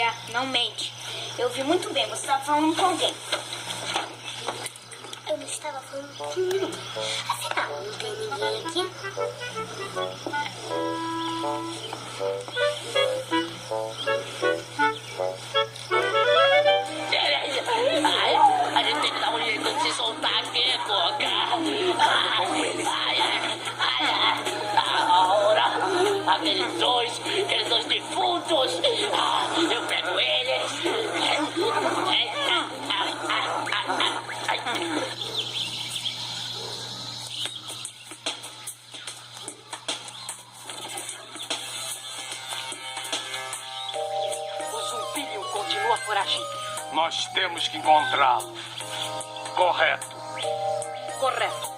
Olha, não mente. Eu vi muito bem, você estava falando com alguém. Eu não estava falando com ninguém. Afinal, não tem ninguém aqui. A gente tem que dar um jeito de se soltar aqui, Coca. Com eles. Agora, aqueles dois defuntos. Eu pego eles. O Zumpilho continua foragido. Nós temos que encontrá-lo. Correto. Correto.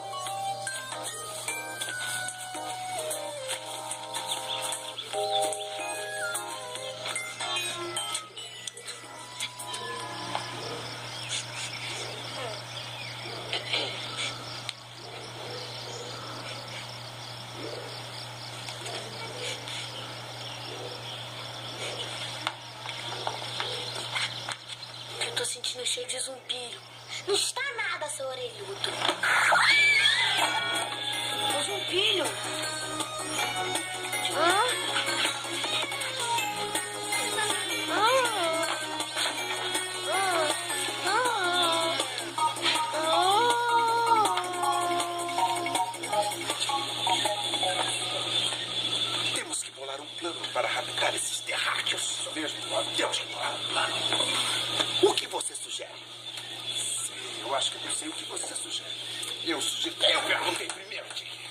Eu tô sentindo cheio de Zumpilho. Não está nada, seu orelhudo. O Zumpilho. Temos que bolar um plano para raptar esses terráqueos. Mesmo, temos que bolar um plano. O que você sugere? Eu acho que eu sei o que você sugere. Eu sugiro. Eu perguntei primeiro, Dick.